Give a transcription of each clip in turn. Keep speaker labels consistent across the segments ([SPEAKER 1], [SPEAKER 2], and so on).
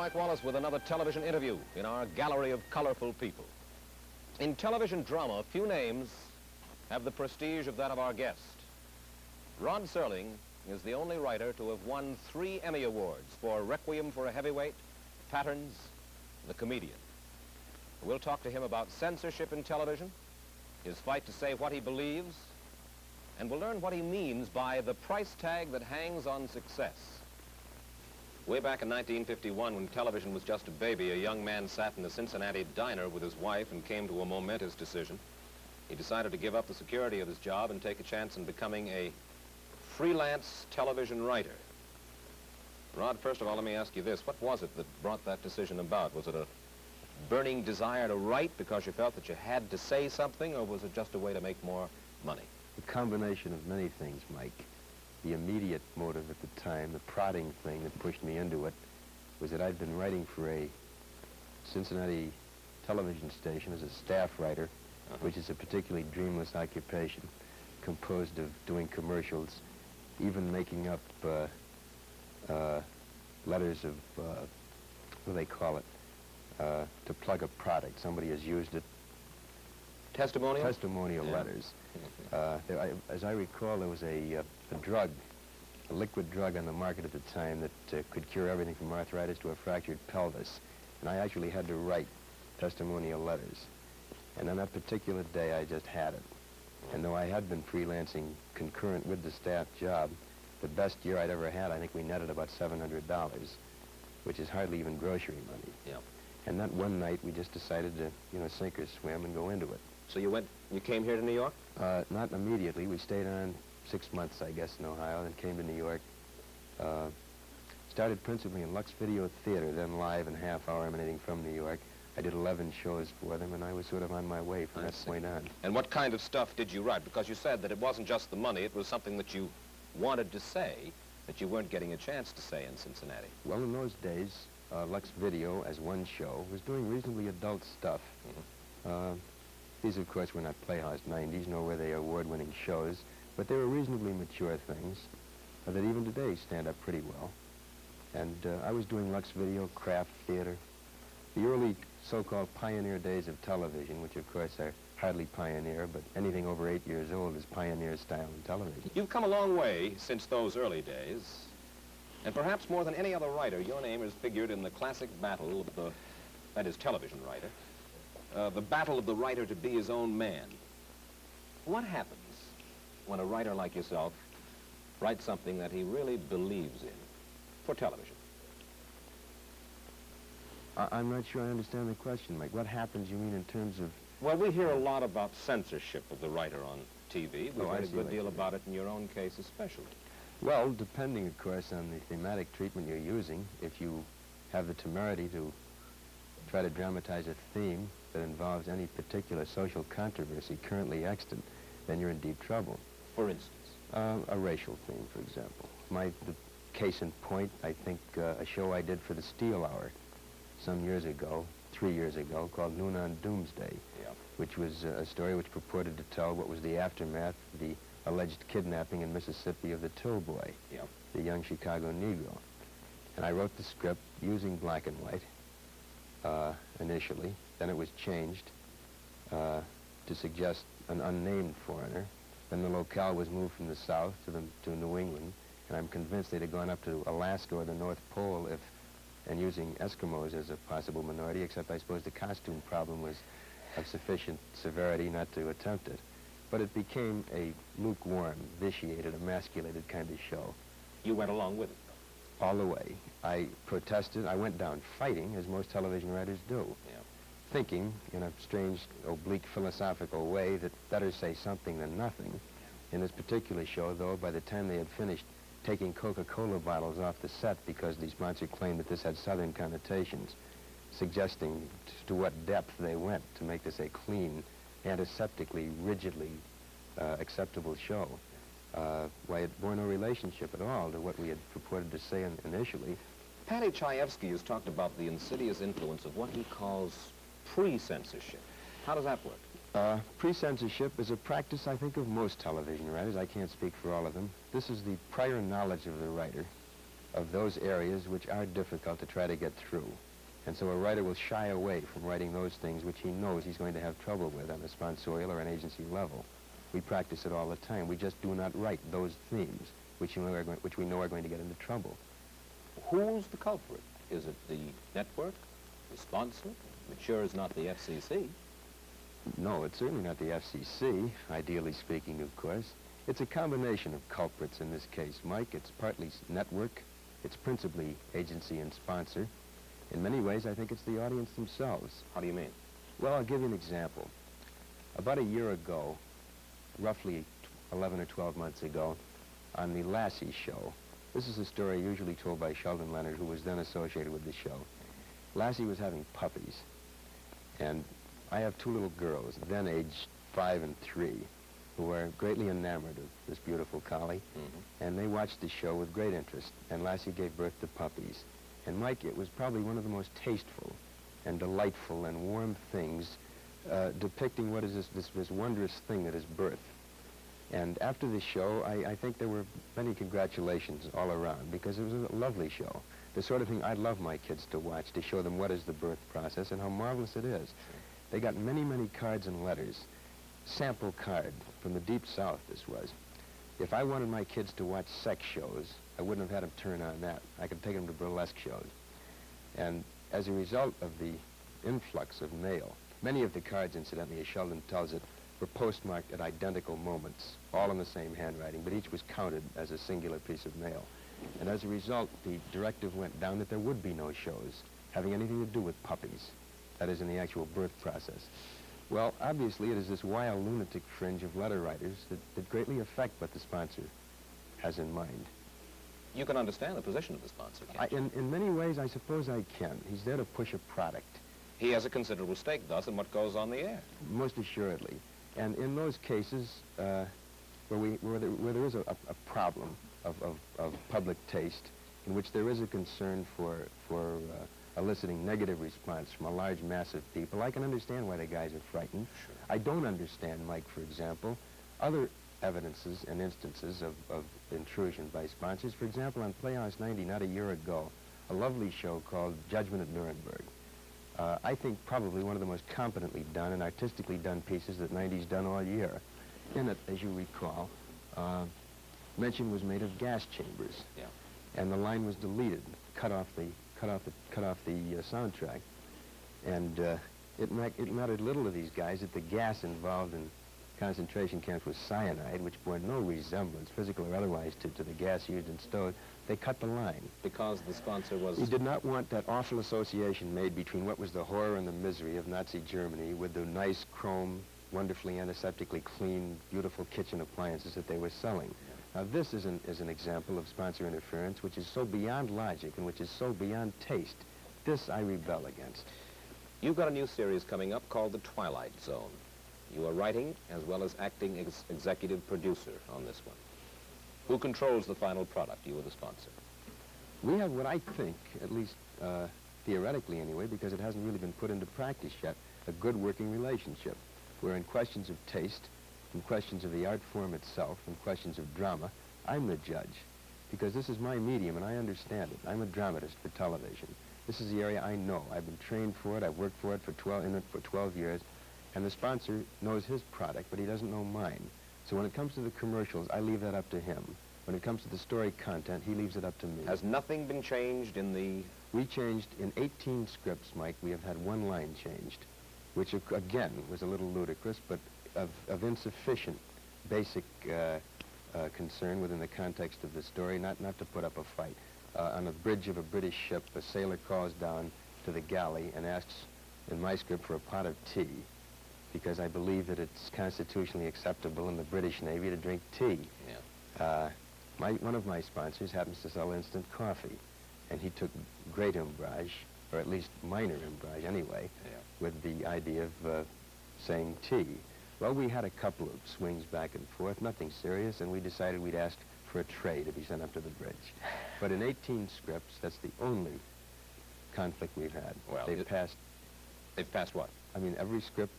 [SPEAKER 1] Mike Wallace with another television interview in our gallery of colorful people. In television drama, few names have the prestige of that of our guest. Rod Serling is the only writer to have won 3 Emmy Awards for Requiem for a Heavyweight, Patterns, The Comedian. We'll talk to him about censorship in television, his fight to say what he believes, and we'll learn what he means by the price tag that hangs on success. Way back in 1951, when television was just a baby, a young man sat in a Cincinnati diner with his wife and came to a momentous decision. He decided to give up the security of his job and take a chance in becoming a freelance television writer. Rod, first of all, let me ask you this. What was it that brought that decision about? Was it a burning desire to write because you felt that you had to say something, or was it just a way to make more money?
[SPEAKER 2] A combination of many things, Mike. The immediate motive at the time, the prodding thing that pushed me into it, was that I'd been writing for a Cincinnati television station as a staff writer, which is a particularly dreamless occupation, composed of doing commercials, even making up letters of, what do they call it, to plug a product. Somebody has used it.
[SPEAKER 1] Testimonial?
[SPEAKER 2] Testimonial letters. As I recall, there was a drug, a liquid drug on the market at the time that could cure everything from arthritis to a fractured pelvis. And I actually had to write testimonial letters. And on that particular day, I just had it. And though I had been freelancing concurrent with the staff job, the best year I'd ever had, I think we netted about $700, which is hardly even grocery money.
[SPEAKER 1] Yeah.
[SPEAKER 2] And that one night, we just decided to, sink or swim and go into it.
[SPEAKER 1] So you came here to New York?
[SPEAKER 2] Not immediately. We stayed on 6 months, I guess, in Ohio, then came to New York. Started principally in Lux Video Theater, then live and half-hour emanating from New York. I did 11 shows for them, and I was sort of on my way from that point on.
[SPEAKER 1] And what kind of stuff did you write? Because you said that it wasn't just the money, it was something that you wanted to say that you weren't getting a chance to say in Cincinnati.
[SPEAKER 2] Well, in those days, Lux Video, as one show, was doing reasonably adult stuff. These, of course, were not Playhouse 90s, nor were they award-winning shows, but they were reasonably mature things that even today stand up pretty well. And I was doing Lux Video, craft theater, the early so-called pioneer days of television, which, of course, are hardly pioneer, but anything over 8 years old is pioneer style in television.
[SPEAKER 1] You've come a long way since those early days, and perhaps more than any other writer, your name has figured in the classic battle of the, that is, television writer, the battle of the writer to be his own man. What happens when a writer like yourself writes something that he really believes in for television?
[SPEAKER 2] I'm not sure I understand the question, Mike. What happens, you mean, in terms of...
[SPEAKER 1] Well, we hear a lot about censorship of the writer on TV. We've heard a good deal about it in your own case especially.
[SPEAKER 2] Well, depending, of course, on the thematic treatment you're using, if you have the temerity to try to dramatize a theme that involves any particular social controversy currently extant, then you're in deep trouble.
[SPEAKER 1] For instance?
[SPEAKER 2] A racial theme, for example. The case in point, I think, a show I did for the Steel Hour some years ago, 3 years ago, called Noon on Doomsday, which was a story which purported to tell what was the aftermath of the alleged kidnapping in Mississippi of the Till Boy, the young Chicago Negro. And I wrote the script using black and white initially. Then it was changed to suggest an unnamed foreigner. Then the locale was moved from the South to New England, and I'm convinced they'd have gone up to Alaska or the North Pole and using Eskimos as a possible minority, except I suppose the costume problem was of sufficient severity not to attempt it. But it became a lukewarm, vitiated, emasculated kind of show.
[SPEAKER 1] You went along with it?
[SPEAKER 2] All the way. I protested. I went down fighting, as most television writers do, thinking, in a strange, oblique, philosophical way, that better say something than nothing. In this particular show, though, by the time they had finished taking Coca-Cola bottles off the set because the sponsor claimed that this had Southern connotations, suggesting to what depth they went to make this a clean, antiseptically, rigidly acceptable show. Why it bore no relationship at all to what we had purported to say initially.
[SPEAKER 1] Paddy Chayefsky has talked about the insidious influence of what he calls pre-censorship. How does that work?
[SPEAKER 2] Pre-censorship is a practice, I think, of most television writers. I can't speak for all of them. This is the prior knowledge of the writer of those areas which are difficult to try to get through. And so a writer will shy away from writing those things which he knows he's going to have trouble with on a sponsorial or an agency level. We practice it all the time. We just do not write those themes which we know are going to get into trouble.
[SPEAKER 1] Who's the culprit? Is it the network, the sponsor? It sure is not the FCC.
[SPEAKER 2] No, it's certainly not the FCC, ideally speaking, of course. It's a combination of culprits in this case, Mike. It's partly network. It's principally agency and sponsor. In many ways, I think it's the audience themselves.
[SPEAKER 1] How do you mean?
[SPEAKER 2] Well, I'll give you an example. About a year ago, roughly 11 or 12 months ago, on the Lassie show, this is a story usually told by Sheldon Leonard, who was then associated with the show. Lassie was having puppies, and I have two little girls, then aged 5 and 3, who are greatly enamored of this beautiful collie, and they watched the show with great interest, and Lassie gave birth to puppies. And Mike, it was probably one of the most tasteful and delightful and warm things depicting what is this wondrous thing that is birth. And after the show, I think there were many congratulations all around, because it was a lovely show. The sort of thing I'd love my kids to watch, to show them what is the birth process and how marvelous it is. They got many, many cards and letters. Sample card from the Deep South, this was. If I wanted my kids to watch sex shows, I wouldn't have had them turn on that. I could take them to burlesque shows. And as a result of the influx of mail, many of the cards, incidentally, as Sheldon tells it, were postmarked at identical moments, all in the same handwriting, but each was counted as a singular piece of mail. And as a result, the directive went down that there would be no shows having anything to do with puppies, that is, in the actual birth process. Well, obviously, it is this wild lunatic fringe of letter writers that greatly affect what the sponsor has in mind.
[SPEAKER 1] You can understand the position of the sponsor, can't you?
[SPEAKER 2] In many ways, I suppose I can. He's there to push a product.
[SPEAKER 1] He has a considerable stake, thus, in what goes on the air.
[SPEAKER 2] Most assuredly. And in those cases where there is a problem of public taste, in which there is a concern for eliciting negative response from a large mass of people, I can understand why the guys are frightened.
[SPEAKER 1] Sure.
[SPEAKER 2] I don't understand, Mike, for example, other evidences and instances of intrusion by sponsors. For example, on Playhouse 90, not a year ago, a lovely show called Judgment at Nuremberg. I think probably one of the most competently done and artistically done pieces that 90's done all year. In it, as you recall, mention was made of gas chambers.
[SPEAKER 1] Yeah.
[SPEAKER 2] And the line was deleted, cut off the soundtrack. And it mattered little to these guys that the gas involved in concentration camps was cyanide, which bore no resemblance, physical or otherwise, to the gas used in stoves. They cut the line.
[SPEAKER 1] Because the sponsor was...
[SPEAKER 2] He did not want that awful association made between what was the horror and the misery of Nazi Germany with the nice chrome, wonderfully antiseptically clean, beautiful kitchen appliances that they were selling. Now, this is an example of sponsor interference which is so beyond logic and which is so beyond taste. This I rebel against.
[SPEAKER 1] You've got a new series coming up called The Twilight Zone. You are writing as well as acting executive producer on this one. Who controls the final product, you or the sponsor?
[SPEAKER 2] We have what I think, at least theoretically anyway, because it hasn't really been put into practice yet, a good working relationship, where in questions of taste, in questions of the art form itself, in questions of drama, I'm the judge, because this is my medium and I understand it. I'm a dramatist for television. This is the area I know. I've been trained for it. I've worked for it for 12 years, and the sponsor knows his product, but he doesn't know mine. So when it comes to the commercials, I leave that up to him. When it comes to the story content, he leaves it up to me.
[SPEAKER 1] Has nothing been changed in the...
[SPEAKER 2] We changed in 18 scripts, Mike. We have had one line changed, which again was a little ludicrous, but of insufficient basic concern within the context of the story, not to put up a fight. On the bridge of a British ship, a sailor calls down to the galley and asks, in my script, for a pot of tea, because I believe that it's constitutionally acceptable in the British Navy to drink tea.
[SPEAKER 1] Yeah.
[SPEAKER 2] One of my sponsors happens to sell instant coffee, and he took great umbrage, or at least minor umbrage anyway, with the idea of saying tea. Well, we had a couple of swings back and forth, nothing serious, and we decided we'd ask for a tray to be sent up to the bridge. But in 18 scripts, that's the only conflict we've had.
[SPEAKER 1] Well,
[SPEAKER 2] They've passed...
[SPEAKER 1] They've passed what?
[SPEAKER 2] I mean, every script...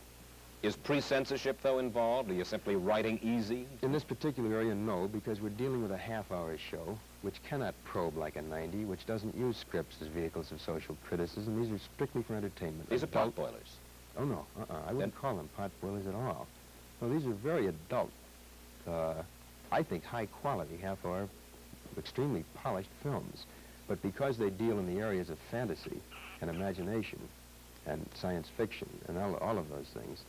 [SPEAKER 1] Is pre-censorship, though, involved? Are you simply writing easy?
[SPEAKER 2] In this particular area, no, because we're dealing with a half-hour show, which cannot probe like a 90, which doesn't use scripts as vehicles of social criticism. These are strictly for entertainment.
[SPEAKER 1] These are pot boilers.
[SPEAKER 2] Oh, no, I wouldn't call them pot boilers at all. No, these are very adult, I think high quality, half-hour, extremely polished films. But because they deal in the areas of fantasy and imagination and science fiction and all of those things,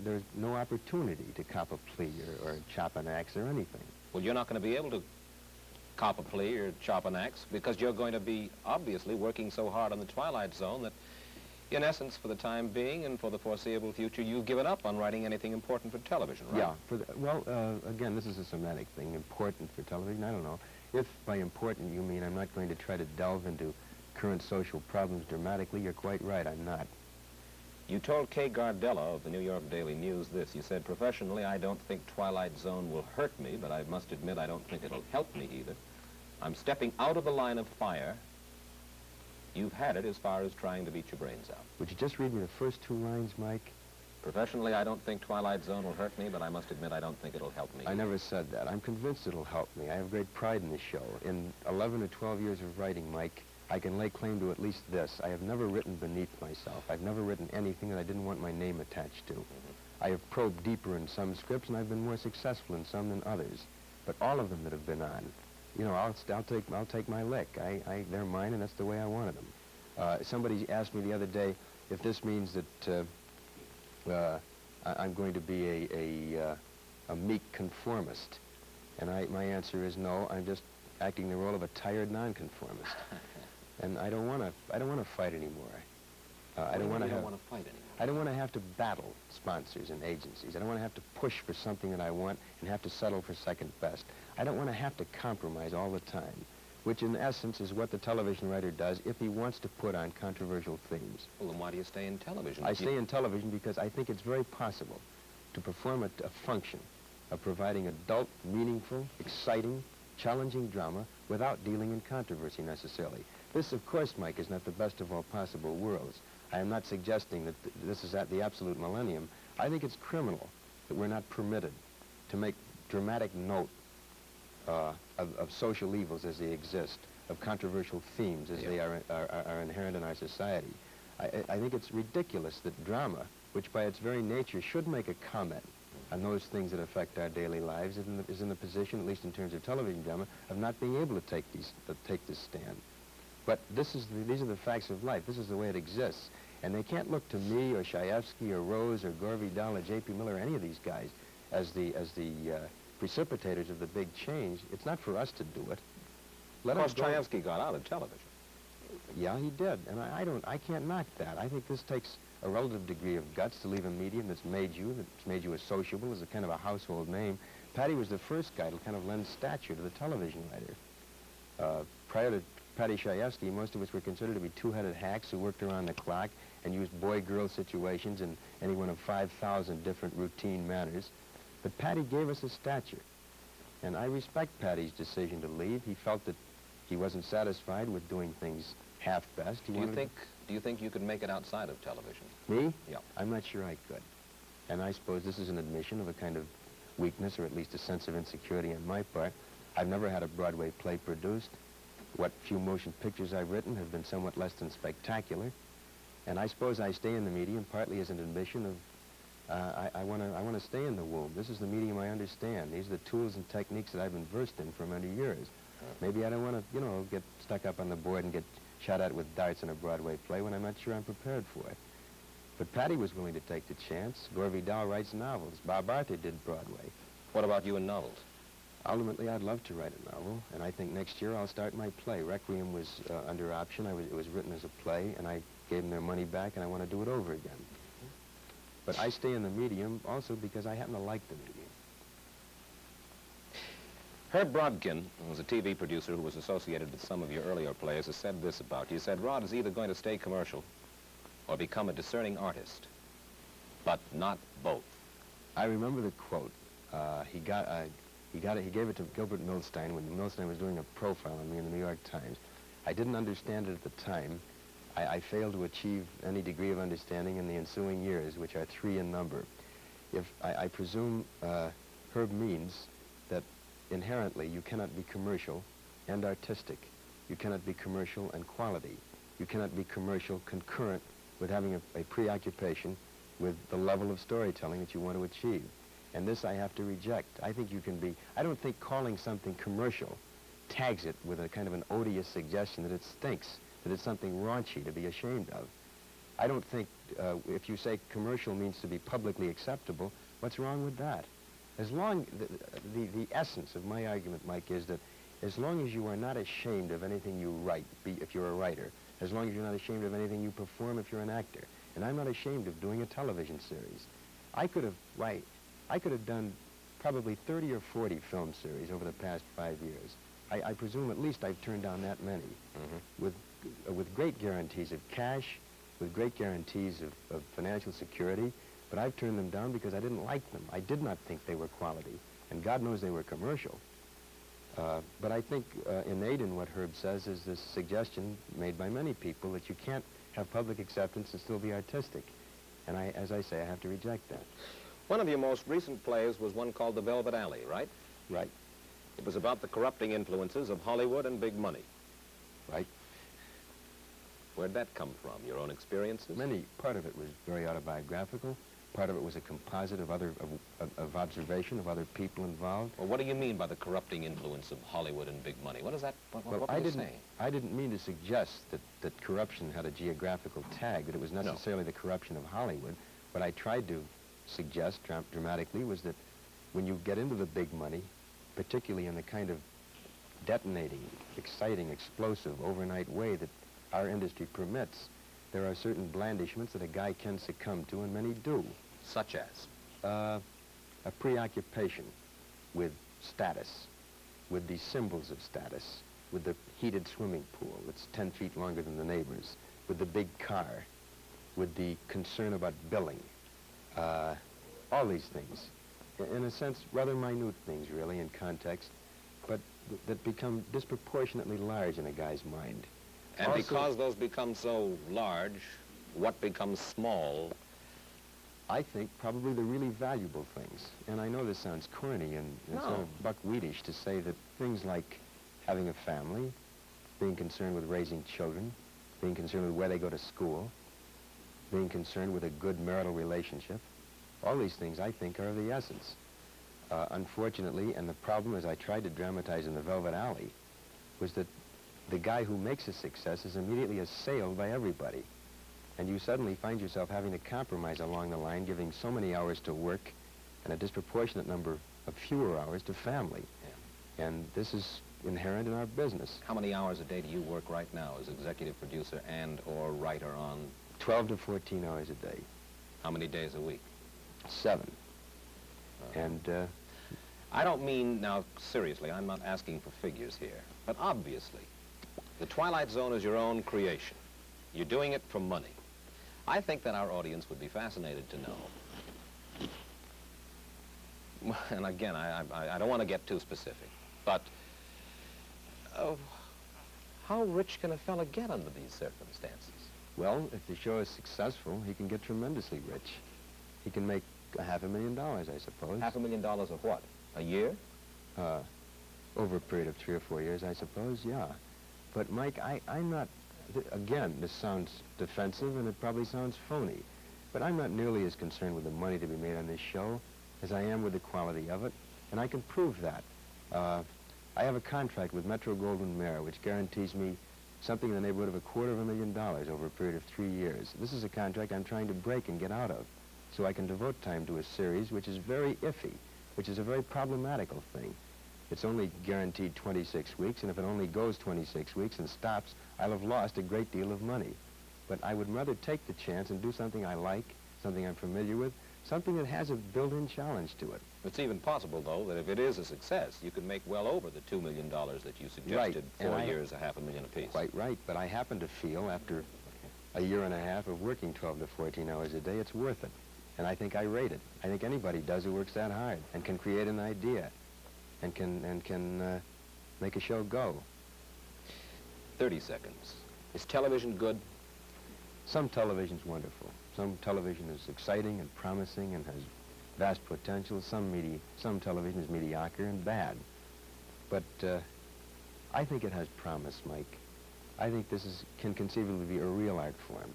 [SPEAKER 2] there's no opportunity to cop a plea or chop an axe or anything.
[SPEAKER 1] Well, you're not going to be able to cop a plea or chop an axe because you're going to be obviously working so hard on the Twilight Zone that, in essence, for the time being and for the foreseeable future, you've given up on writing anything important for television, right?
[SPEAKER 2] Yeah. Again, this is a semantic thing. Important for television, I don't know. If by important you mean I'm not going to try to delve into current social problems dramatically, you're quite right, I'm not.
[SPEAKER 1] You told Kay Gardella of the New York Daily News this. You said, professionally, I don't think Twilight Zone will hurt me, but I must admit I don't think it'll help me either. I'm stepping out of the line of fire. You've had it as far as trying to beat your brains out.
[SPEAKER 2] Would you just read me the first two lines, Mike?
[SPEAKER 1] Professionally, I don't think Twilight Zone will hurt me, but I must admit I don't think it'll help me.
[SPEAKER 2] I never said that. I'm convinced it'll help me. I have great pride in the show. In 11 or 12 years of writing, Mike, I can lay claim to at least this. I have never written beneath myself. I've never written anything that I didn't want my name attached to. I have probed deeper in some scripts, and I've been more successful in some than others. But all of them that have been on, you know, I'll take my lick. They're mine, and that's the way I wanted them. Somebody asked me the other day if this means that I'm going to be a meek conformist, and my answer is no. I'm just acting the role of a tired nonconformist, and I don't want to fight anymore. I don't want to fight anymore. I don't want to have to battle sponsors and agencies. I don't want to have to push for something that I want and have to settle for second best. I don't want to have to compromise all the time, which in essence is what the television writer does if he wants to put on controversial themes.
[SPEAKER 1] Well, then why do you stay in television?
[SPEAKER 2] I stay in television because I think it's very possible to perform a function of providing adult, meaningful, exciting, challenging drama without dealing in controversy necessarily. This, of course, Mike, is not the best of all possible worlds. I am not suggesting that this is at the absolute millennium. I think it's criminal that we're not permitted to make dramatic note of social evils as they exist, of controversial themes as they are inherent in our society. I think it's ridiculous that drama, which by its very nature should make a comment on those things that affect our daily lives, is in the position, at least in terms of television drama, of not being able to take this stand. But these are the facts of life. This is the way it exists. And they can't look to me or Shaefsky or Rose or Gore Vidal or J.P. Miller or any of these guys as the precipitators of the big change. It's not for us to do it.
[SPEAKER 1] Of course, Shaefsky got out of television.
[SPEAKER 2] Yeah, he did. And I can't knock that. I think this takes a relative degree of guts to leave a medium that's made you as sociable, as a kind of a household name. Patty was the first guy to kind of lend stature to the television writer. Prior to Patty Shaefsky, most of us were considered to be two-headed hacks who worked around the clock and used boy-girl situations in any one of 5,000 different routine manners. But Patty gave us a stature, and I respect Patty's decision to leave. He felt that he wasn't satisfied with doing things half-best.
[SPEAKER 1] Do you think you could make it outside of television?
[SPEAKER 2] Me?
[SPEAKER 1] Yeah.
[SPEAKER 2] I'm not sure I could. And I suppose this is an admission of a kind of weakness, or at least a sense of insecurity on my part. I've never had a Broadway play produced. What few motion pictures I've written have been somewhat less than spectacular. And I suppose I stay in the medium partly as an admission of I want to stay in the womb. This is the medium I understand. These are the tools and techniques that I've been versed in for many years. Maybe I don't want to, get stuck up on the board and get shot at with darts in a Broadway play when I'm not sure I'm prepared for it. But Patty was willing to take the chance. Gore Vidal writes novels. Bob Arthur did Broadway.
[SPEAKER 1] What about you in novels?
[SPEAKER 2] Ultimately, I'd love to write a novel, and I think next year I'll start my play. Requiem was under option. It was written as a play, and I gave them their money back, and I want to do it over again. But I stay in the medium also because I happen to like the medium.
[SPEAKER 1] Herb Brodkin, who was a TV producer who was associated with some of your earlier plays, has said this about you. He said, Rod is either going to stay commercial or become a discerning artist, but not both.
[SPEAKER 2] I remember the quote. He gave it to Gilbert Milstein when Milstein was doing a profile on me in the New York Times. I didn't understand it at the time. I failed to achieve any degree of understanding in the ensuing years, which are 3 in number. I presume Herb means that inherently you cannot be commercial and artistic. You cannot be commercial and quality. You cannot be commercial concurrent with having a preoccupation with the level of storytelling that you want to achieve. And this I have to reject. I think you can be, I don't think calling something commercial tags it with a kind of an odious suggestion that it stinks, that it's something raunchy to be ashamed of. I don't think if you say commercial means to be publicly acceptable, what's wrong with that? As long, the essence of my argument, Mike, is that as long as you are not ashamed of anything you write, if you're a writer, as long as you're not ashamed of anything you perform if you're an actor, and I'm not ashamed of doing a television series. I could have done probably 30 or 40 film series over the past 5 years. I presume at least I've turned down that many, with great guarantees of cash, with great guarantees of financial security, but I've turned them down because I didn't like them. I did not think they were quality, and God knows they were commercial. But I think innate in what Herb says is this suggestion made by many people that you can't have public acceptance and still be artistic. And as I say, I have to reject that.
[SPEAKER 1] One of your most recent plays was one called The Velvet Alley, right?
[SPEAKER 2] Right.
[SPEAKER 1] It was about the corrupting influences of Hollywood and big money.
[SPEAKER 2] Right.
[SPEAKER 1] Where'd that come from? Your own experiences?
[SPEAKER 2] Part of it was very autobiographical. Part of it was a composite of of observation of other people involved.
[SPEAKER 1] Well, what do you mean by the corrupting influence of Hollywood and big money? What is that? What are you saying?
[SPEAKER 2] I didn't mean to suggest that corruption had a geographical tag, that it was necessarily the corruption of Hollywood. What I tried to suggest dramatically was that when you get into the big money, particularly in the kind of detonating, exciting, explosive, overnight way that our industry permits, there are certain blandishments that a guy can succumb to, and many do.
[SPEAKER 1] Such as?
[SPEAKER 2] A preoccupation with status, with the symbols of status, with the heated swimming pool that's 10 feet longer than the neighbors, with the big car, with the concern about billing. All these things, in a sense, rather minute things, really, in context, but that become disproportionately large in a guy's mind.
[SPEAKER 1] And also, because those become so large, what becomes small?
[SPEAKER 2] I think probably the really valuable things. And I know this sounds corny and sort of buckwheatish to say that things like having a family, being concerned with raising children, being concerned with where they go to school, being concerned with a good marital relationship, all these things I think are of the essence. Unfortunately, and the problem, as I tried to dramatize in The Velvet Alley, was that the guy who makes a success is immediately assailed by everybody. And you suddenly find yourself having to compromise along the line, giving so many hours to work and a disproportionate number of fewer hours to family. Yeah. And this is inherent in our business.
[SPEAKER 1] How many hours a day do you work right now as executive producer and or writer on?
[SPEAKER 2] 12 to 14 hours a day.
[SPEAKER 1] How many days a week?
[SPEAKER 2] 7. And
[SPEAKER 1] I don't mean, now seriously, I'm not asking for figures here, but obviously, The Twilight Zone is your own creation. You're doing it for money. I think that our audience would be fascinated to know. And again, I don't want to get too specific, but how rich can a fella get under these circumstances?
[SPEAKER 2] Well, if the show is successful, he can get tremendously rich. He can make $500,000, I suppose.
[SPEAKER 1] $500,000 of what? A year?
[SPEAKER 2] Over a period of 3 or 4 years, I suppose, yeah. But, Mike, I'm not, again, this sounds defensive and it probably sounds phony, but I'm not nearly as concerned with the money to be made on this show as I am with the quality of it, and I can prove that. I have a contract with Metro-Goldwyn-Mayer which guarantees me something in the neighborhood of $250,000 over a period of 3 years. This is a contract I'm trying to break and get out of, so I can devote time to a series which is very iffy, which is a very problematical thing. It's only guaranteed 26 weeks, and if it only goes 26 weeks and stops, I'll have lost a great deal of money. But I would rather take the chance and do something I like, something I'm familiar with, something that has a built-in challenge to it.
[SPEAKER 1] It's even possible, though, that if it is a success, you could make well over the $2 million that you suggested,
[SPEAKER 2] right.
[SPEAKER 1] 4 years, $500,000 apiece.
[SPEAKER 2] Quite right, but I happen to feel, after a year and a half of working 12 to 14 hours a day, it's worth it. And I think I rate it. I think anybody does who works that hard and can create an idea and can make a show go.
[SPEAKER 1] 30 seconds. Is television good?
[SPEAKER 2] Some television's wonderful. Some television is exciting and promising and has vast potential. Some television is mediocre and bad. But I think it has promise, Mike. I think can conceivably be a real art form.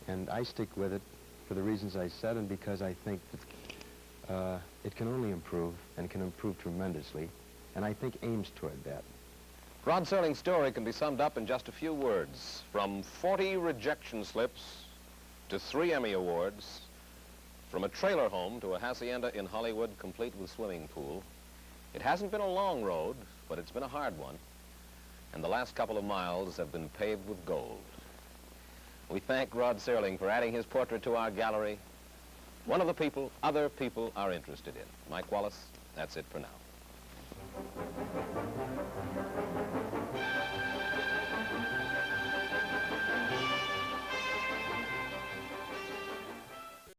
[SPEAKER 2] And I stick with it for the reasons I said and because I think that it can only improve and can improve tremendously, and I think aims toward that.
[SPEAKER 1] Rod Serling's story can be summed up in just a few words. From 40 rejection slips to 3 Emmy Awards, from a trailer home to a hacienda in Hollywood complete with swimming pool. It hasn't been a long road, but it's been a hard one. And the last couple of miles have been paved with gold. We thank Rod Serling for adding his portrait to our gallery. One of the people other people are interested in. Mike Wallace, that's it for now.